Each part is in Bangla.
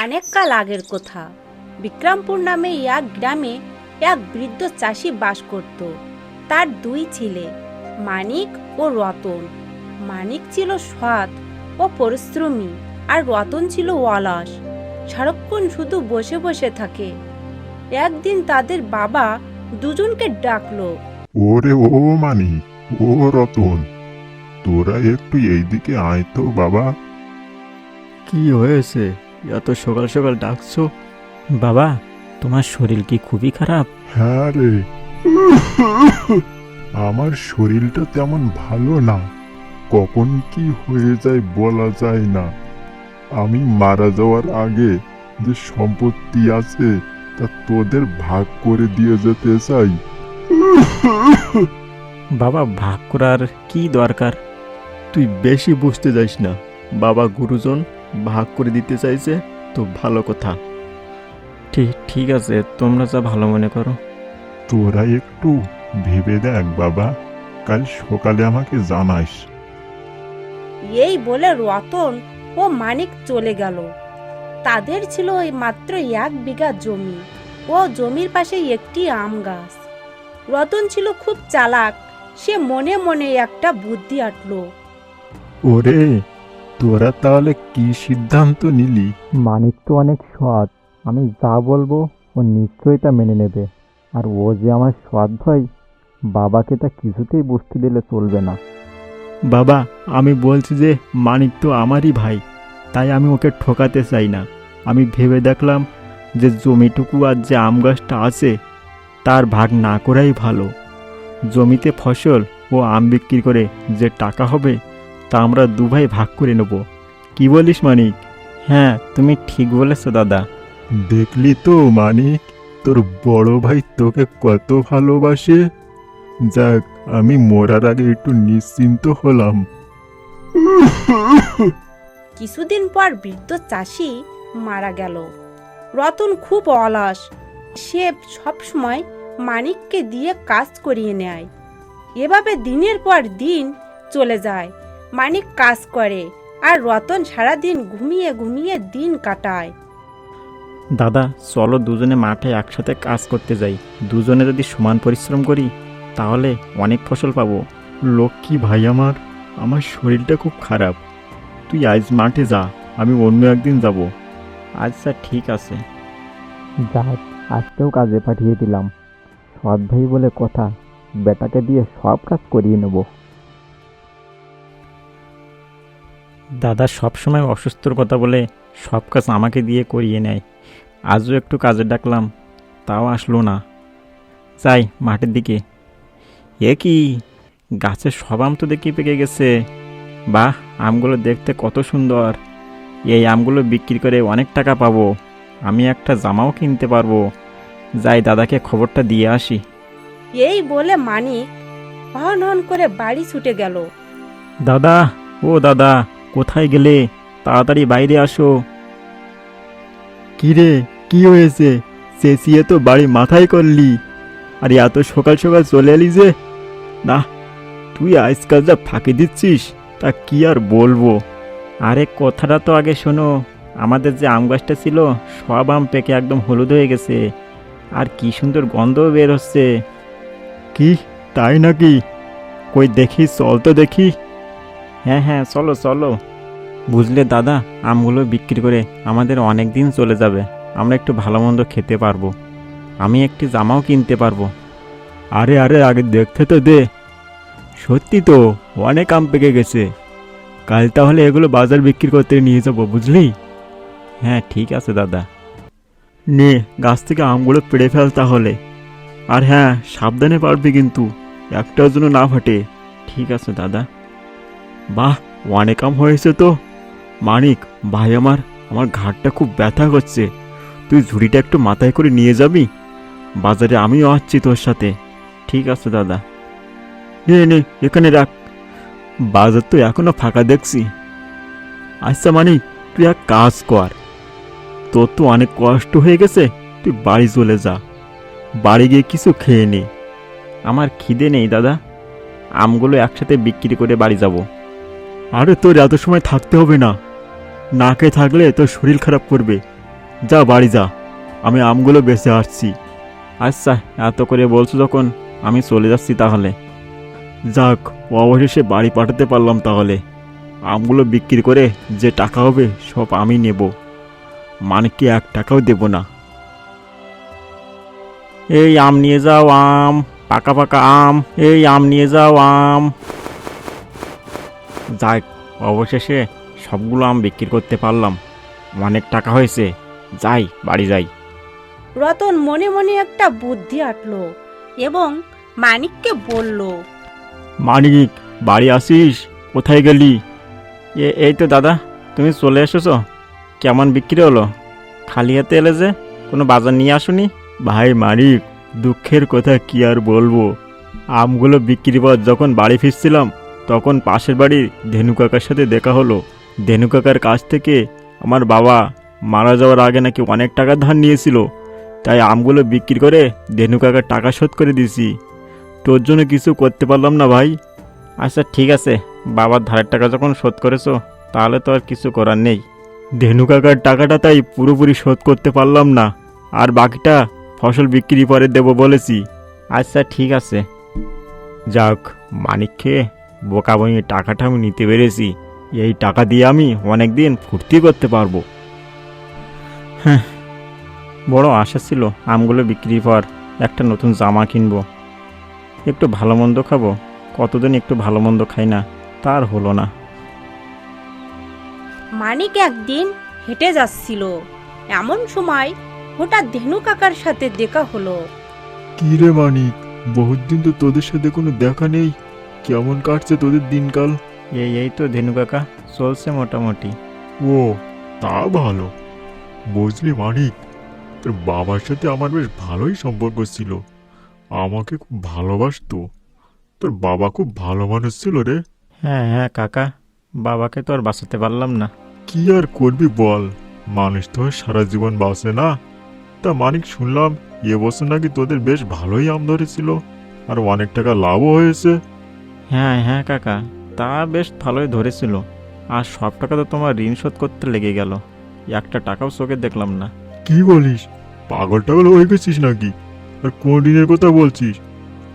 অনেককাল আগের কথা। বিক্রমপুর নামে এক গ্রামে এক বৃদ্ধ চাষি বাস করত। তার দুই ছেলে, মানিক ও রতন। মানিক ছিল সৎ ও পরিশ্রমী, আর রতন ছিল অলস, সারাক্ষণ শুধু বসে বসে থাকে। একদিন তাদের বাবা দুজনকে ডাকলো। ওরে ও মানিক, ও রতন, তোরা একটু এইদিকে আয় তো বাবা। কি হয়েছে, এত সকাল সকাল ডাকছো? বাবা, তোমার শরীর কি খুবই খারাপ? হ্যাঁ রে, আমার শরীরটা তেমন ভালো না। কখন কি হয়ে যায় বলা যায় না। আমি মারা যাওয়ার আগে যে সম্পত্তি আছে তা তোদের ভাগ করে দিয়ে যেতে চাই। বাবা, ভাগ করার কি দরকার? তুই বেশি বুঝতে যাস না। বাবা গুরুজন ভাগ করে দিতে চাইছে তো ভালো কথা। ঠিক আছে, তোমরা যা ভালো মনে করো। তোরা একটু ভেবে দেখ বাবা, কাল সকালে আমাকে জানাইস। এই বলে রতন ও মানিক চলে গেল। তাদের ছিল মাত্র 1 বিঘা জমি ও জমির পাশে একটি আম গাছ। রতন ছিল খুব চালাক। সে মনে মনে একটা বুদ্ধি আঁটলো। ওরে, তোরা তাহলে কি সিদ্ধান্ত নিলি? মানিক তো অনেক সৎ, আমি যা বলবো ও নিশ্চয়ই তা মেনে নেবে। আর ও যে আমার সৎ ভাই, বাবাকে তা কিছুতেই বুঝতে দিলে চলবে না। বাবা, আমি বলছি যে মানিক তো আমারই ভাই, তাই আমি ওকে ঠকাতে চাই না। আমি ভেবে দেখলাম যে জমিটুকু আর যে আম গাছটা আছে তার ভাগ না করাই ভালো। জমিতে ফসল ও আম বিক্রি করে যে টাকা হবে তা আমরা দু ভাই ভাগ করে নেব। কি বলিস মানিক? হ্যাঁ, তুমি ঠিক বলেছো দাদা। দেখলি তো মানিক, তোর বড় ভাই তোকে কত ভালোবাসে। যাক, আমি মরার আগে একটু নিশ্চিন্ত হলাম। কিছুদিন পর বৃদ্ধ চাষি মারা গেল। রতন খুব অলস। সে সবসময় মানিককে দিয়ে কাজ করিয়ে নেয়। এভাবে দিনের পর দিন চলে যায়। মানিক কাজ করে আর রতন সারাদিন ঘুমিয়ে ঘুমিয়ে দিন কাটায়। দাদা, চলো দুজনে মাঠে একসাথে কাজ করতে যাই। দুজনে যদি সমান পরিশ্রম করি তাহলে অনেক ফসল পাবো। লক্ষ্মী ভাই আমার, আমার শরীরটা খুব খারাপ। তুই আজ মাঠে যা, আমি অন্য একদিন যাব। আচ্ছা, ঠিক আছে। যাক, আজকেও কাজে পাঠিয়ে দিলাম। সৎ ভাই বলে কথা, বেটাকে দিয়ে সব কাজ করিয়ে নেব। দাদা সবসময় অসুস্থর কথা বলে সব কাজ আমাকে দিয়ে করিয়ে নেয়। আজও একটু কাজে ডাকলাম, তাও আসলো না। যাই মাঠের দিকে। এ কি, গাছের সব আম তো দেখি পেকে গেছে। বাহ, আমগুলো দেখতে কত সুন্দর। এই আমগুলো বিক্রি করে অনেক টাকা পাবো। আমি একটা জামাও কিনতে পারবো। যাই দাদাকে খবরটা দিয়ে আসি। এই বলে মানিক হন হন করে বাড়ি ছুটে গেল। দাদা, ও দাদা, কোথায় গেলে? তাড়াতাড়ি বাইরে আসো। কি রে, কি হয়েছে? চেঁচিয়ে তো বাড়ি মাথায় করলি, আর এত সকাল সকাল চলে এলি যে? না, তুই আজকাল যা ফাঁকি দিচ্ছিস তা কি আর বলবো। আরে কথাটা তো আগে শোনো। আমাদের যে আম গাছটা ছিল সব আম পেকে একদম হলুদ হয়ে গেছে, আর কি সুন্দর গন্ধও বের হচ্ছে। কি, তাই নাকি? কই দেখি, চল তো দেখি। হ্যাঁ হ্যাঁ, চলো চলো। বুঝলে দাদা, আমগুলো বিক্রি করে আমাদের অনেক দিন চলে যাবে। আমরা একটু ভালো মন্দ খেতে পারবো। আমি একটি জামাও কিনতে পারবো। আরে আরে, আগে দেখতে তো দে। সত্যি তো অনেক আম পেকে গেছে। কাল তাহলে এগুলো বাজার বিক্রি করতে নিয়ে যাবো, বুঝলি? হ্যাঁ, ঠিক আছে দাদা। নে, গাছ থেকে আমগুলো পেড়ে ফেল তাহলে। আর হ্যাঁ, সাবধানে পারবি কিন্তু, একটাও যেন না ফাটে। ঠিক আছে দাদা। বাহ, অনেক আম হয়েছে তো। মানিক ভাই আমার, আমার ঘাড়টা খুব ব্যথা করছে। তুই ঝুড়িটা একটু মাথায় করে নিয়ে যাবি? বাজারে আমিও আসছি তোর সাথে। ঠিক আছে দাদা। নে নে, এখানে রাখ। বাজার তো এখনো ফাঁকা দেখছি। আচ্ছা মানিক, তুই এক কাজ কর। তোর তো অনেক কষ্ট হয়ে গেছে, তুই বাড়ি চলে যা। বাড়ি গিয়ে কিছু খেয়ে নে। আমার খিদে নেই দাদা। আমগুলো একসাথে বিক্রি করে বাড়ি যাব। আরে তোর এত সময় থাকতে হবে না। না খেয়ে থাকলে তোর শরীর খারাপ করবে। যা বাড়ি যা, আমি আমগুলো বেঁচে আসছি। আচ্ছা, এত করে বলছো যখন আমি চলে যাচ্ছি তাহলে। যাক, অবশেষে বাড়ি পাঠাতে পারলাম তাহলে। আমগুলো বিক্রি করে যে টাকা হবে সব আমি নেব, মানিককে 1 টাকাও দেব না। এই আম নিয়ে যাও, আম, পাকা পাকা আম, এই আম নিয়ে যাও আম। যাক, অবশেষে সবগুলো আম বিক্রি করতে পারলাম, অনেক টাকা হয়েছে। যাই, বাড়ি যাই। রতন মনে মনে একটা বুদ্ধি আটলো এবং মানিককে বলল, মানিক, বাড়ি আসিস? কোথায় গেলি? এই তো দাদা, তুমি চলে এসেছো। কেমন বিক্রি হলো? খালি হাতে এলে যে, কোনো বাজার নিয়ে আসুনি? ভাই মানিক, দুঃখের কথা কি আর বলবো। আমগুলো বিক্রি পর যখন বাড়ি ফিরছিলাম তখন পাশের বাড়ির ধেনু কাকার সাথে দেখা হলো। ধেনু কাকার কাছ থেকে আমার বাবা মারা যাওয়ার আগে নাকি অনেক টাকা ধার নিয়েছিল, তাই আমগুলো বিক্রি করে ধেনু কাকার টাকা শোধ করে দিয়েছি। তোর জন্য কিছু করতে পারলাম না ভাই। আচ্ছা ঠিক আছে, বাবার ধারের টাকা যখন শোধ করেছো তাহলে তো আর কিছু করার নেই। ধেনু কাকার টাকাটা তাই পুরোপুরি শোধ করতে পারলাম না, আর বাকিটা ফসল বিক্রি পরে দেব বলেছি। আচ্ছা ঠিক আছে। যাক, মানিককে বোকা বনিয়ে টাকাটা আমি নিতে পেরেছি। এই টাকা দিয়ে আমি অনেক দিন ফুর্তি করতে পারবো। হ্যাঁ, বড় আশা ছিল আমগুলো বিক্রির পর একটা নতুন জামা কিনবো, একটু ভালো মন্দ খাবো। কতদিন একটু ভালো মন্দ খাই না, তার হলো না। মানিক একদিন হেঁটে যাচ্ছিল, এমন সময় হঠাৎ ধেনু কাকার সাথে দেখা হলো। কি রে মানিক, বহুত দিন তো তোদের সাথে কোনো দেখা নেই। কেমন কাটছে তোদের দিনকাল? এই তো ধেনু কাকা, চলছে মোটামুটি। ও, তা ভালো। বুঝলি মানিক, তোর বাবার সাথে আমার বেশ ভালোই সম্পর্ক ছিল, আমাকে খুব ভালোবাসতো। তোর বাবা খুব ভালো মানুষ ছিল রে। হ্যাঁ হ্যাঁ কাকা, বাবাকে তো আর বাঁচাতে পারলাম না। কি আর করবি বল, মানুষ তো আর সারা জীবন বাঁচে না। তা মানিক, শুনলাম এবছর নাকি তোদের বেশ ভালোই আম ধরেছিল, আর অনেক টাকা লাভও হয়েছে। হ্যাঁ হ্যাঁ কাকা, তা বেশ ভালোই ধরেছিল। আর সব টাকা তো তোমার ঋণ শোধ করতে লেগে গেল, একটা টাকাও চোখে দেখলাম না। কি বলিস, পাগল টাগল হয়ে গেছিস নাকি? আর কোন ঋণের কথা বলছিস?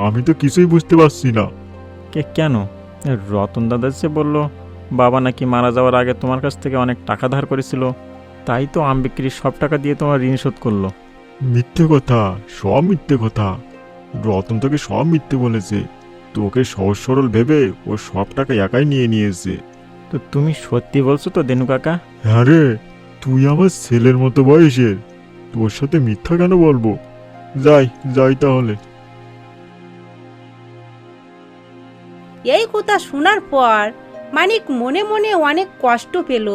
আমি তো কিছুই বুঝতে পারছি না। কেন? রতন দাদা সে বললো বাবা নাকি মারা যাওয়ার আগে তোমার কাছ থেকে অনেক টাকা ধার করেছিল, তাই তো আম বিক্রির সব টাকা দিয়ে তোমার ঋণ শোধ করলো। মিথ্যে কথা, সব মিথ্যে কথা। রতন তোকে সব মিথ্যে বলেছে। তোকে সহজ সরল ভেবে ও সব টাকা একাই নিয়ে নিয়েছে। তো তুমি সত্যি বলছো তো দেনু কাকা? হ্যাঁ রে, তুই আমার ছেলের মতো বয়সের, তোর সাথে মিথ্যা কেন বলবো? যাই যাই তাহলে। এই কথা শোনার পর মানিক মনে মনে অনেক কষ্ট পেল।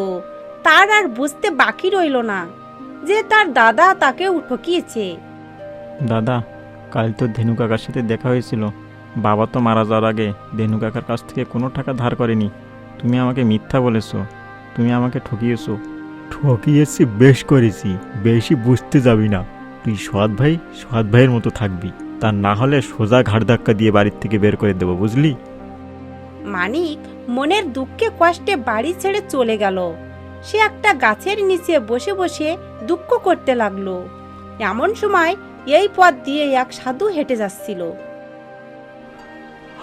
তার আর বুঝতে বাকি রইল না যে তার দাদা তাকেও ঠকিয়েছে। দাদা, কাল তো ধেনু কাকার সাথে দেখা হয়েছিল। বাবা তো মারা যাওয়ার আগে ধেনু কাকার কাছ থেকে কোনো টাকা ধার করেনি। তুমি আমাকে মিথ্যা বলেছো, তুমি আমাকে ঠকিয়েছো। ঠকিয়েছি বেশ করেছি, বেশি বুঝতে যাবি না। তুই সৎ ভাই, সৎ ভাইয়ের মতো থাকবি, তা না হলে সোজা ঘাড় ধাক্কা দিয়ে বাড়ির থেকে বের করে দেবো, বুঝলি? মানিক মনের দুঃখে কষ্টে বাড়ি ছেড়ে চলে গেল। সে একটা গাছের নিচে বসে বসে দুঃখ করতে লাগলো। এমন সময় এই পথ দিয়ে এক সাধু হেঁটে যাচ্ছিল।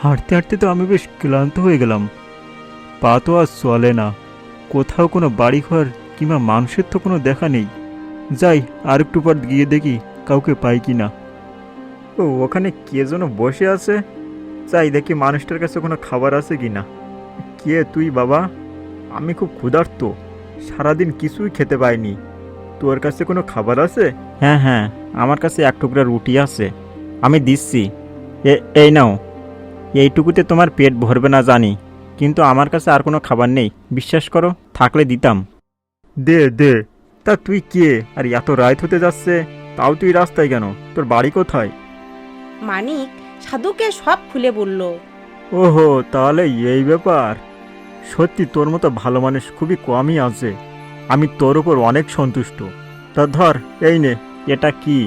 হাঁটতে হাঁটতে তো আমি বেশ ক্লান্ত হয়ে গেলাম, পা তো আর চলে না। কোথাও কোনো বাড়িঘর কিংবা মানুষের তো কোনো দেখা নেই। যাই, আর একটু পর গিয়ে দেখি কাউকে পাই কি না। ও, ওখানে কে যেন বসে আছে। যাই দেখি মানুষটার কাছে কোনো খাবার আছে কি না। কে তুই বাবা? আমি খুব ক্ষুধার্ত, সারাদিন কিছুই খেতে পাইনি। তোর কাছে কোনো খাবার আছে? হ্যাঁ হ্যাঁ, আমার কাছে 1 টুকরা রুটি আছে, আমি দিচ্ছি। এই নাও। এইটুকুতে তোমার পেট ভরবে না জানি, কিন্তু আমার কাছে আর কোনো খাবার নেই, বিশ্বাস করো, থাকলে দিতাম। দে দে। তা তুই কে, আর এত রাত হতে যাচ্ছে, তাও তুই রাস্তায় কেন? তোর বাড়ি কোথায়? মানিক সাধুকে সব খুলে বলল। ওহো, তাহলে এই ব্যাপার। সত্যি তোর মতো ভালো মানুষ খুবই কমই আছে। আমি তোর ওপর অনেক সন্তুষ্ট। তা ধর, এই নে। এটা কি?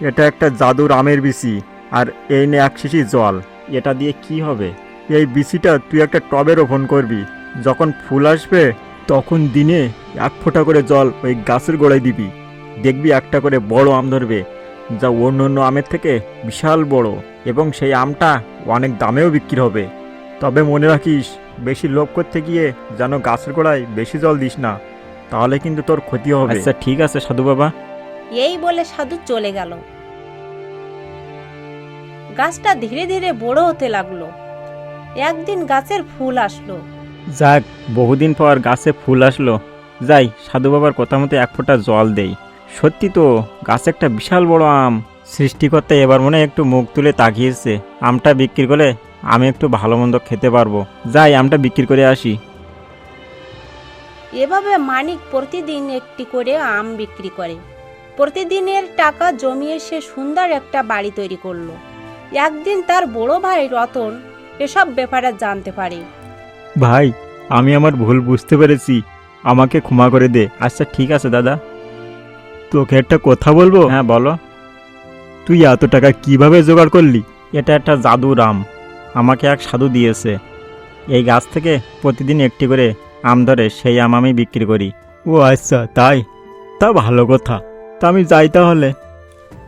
এটা একটা জাদুর আমের বিচি, আর এই নে 1 শিশি জল। এটা দিয়ে কি হবে? এই বিচিটা তুই একটা টবে রোপণ করবি। যখন ফুল আসবে তখন দিনে 1 ফোঁটা করে জল ওই গাছের গোড়ায় দিবি। দেখবি একটা করে বড় আম ধরবে, যা অন্য অন্য আমের থেকে বিশাল বড়, এবং সেই আমটা অনেক দামেও বিক্রি হবে। তবে মনে রাখিস, বেশি লোভ করতে গিয়ে যেন গাছের গোড়ায় বেশি জল দিস না, তাহলে কিন্তু তোর ক্ষতি হবে। আচ্ছা ঠিক আছে সাধু বাবা। এই বলে সাধু চলে গেল। গাছটা ধীরে ধীরে বড় হতে লাগলো। একদিন গাছের ফুল আসলো। যাক, বহুদিন পর গাছে ফুল আসলো। যাই, সাধু বাবার কথা মতো এক ফোঁটা জল দেই। সত্যি তো, গাছে একটা বিশাল বড় আম। সৃষ্টিকর্তা এবার মনে হয় একটু মুখ তুলে তাকিয়েছে। আমটা বিক্রি করে আমি একটু ভালো মন্দ খেতে পারবো। যাই, আমটা বিক্রি করে আসি। এভাবে মানিক প্রতিদিন একটি করে আম বিক্রি করে। প্রতিদিনের টাকা জমিয়ে সে সুন্দর একটা বাড়ি তৈরি করলো। একদিন তার বড় ভাই রতন এসব ব্যাপারে জানতে পারে। ভাই, আমি আমার ভুল বুঝতে পেরেছি, আমাকে ক্ষমা করে দে। আচ্ছা ঠিক আছে দাদা। তোকে একটা কথা বলবো? হ্যাঁ বলো। তুই এত টাকা কিভাবে জোগাড় করলি? এটা একটা জাদুর আম, আমাকে এক সাধু দিয়েছে। এই গাছ থেকে প্রতিদিন একটি করে আম ধরে সেই আম আমি বিক্রি করি। ও আচ্ছা, তাই? তা ভালো কথা, তা আমি যাই তাহলে।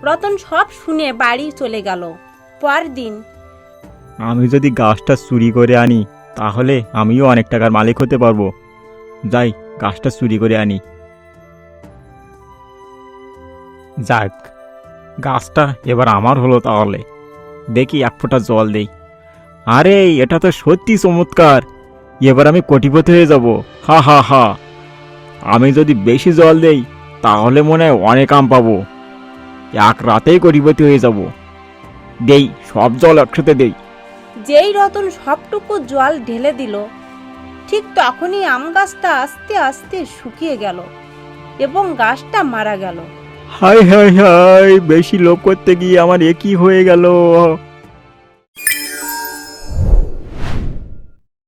রতন সব শুনে বাড়ি চলে গেল। পরদিন আমি যদি গাছটা চুরি করে আনি, তাহলে আমিও অনেক টাকার মালিক হতে পারবো। যাই, গাছটা চুরি করে আনি। যাক, গাছটা এবার আমার হলো তাহলে। দেখি এক ফোঁটা জল দেই। আরে, এটা তো সত্যি চমৎকার। এবার আমি কোটিপতি হয়ে যাব। হা হা হা। আমি যদি বেশি জল দেই, তাহলে মনে হয় অনেক আম পাবো। এক রাতেই কোটিপতি হয়ে যাব। দেই, সব জল একসাথে দেই। যেই রতন সবটুকু জল ঢেলে দিল, ঠিক তখনই আম গাছটা আস্তে আস্তে শুকিয়ে গেল এবং গাছটা মারা গেল। হাই হাই হাই, বেশি লোভ করতে গিয়ে আমার একই হয়ে গেল।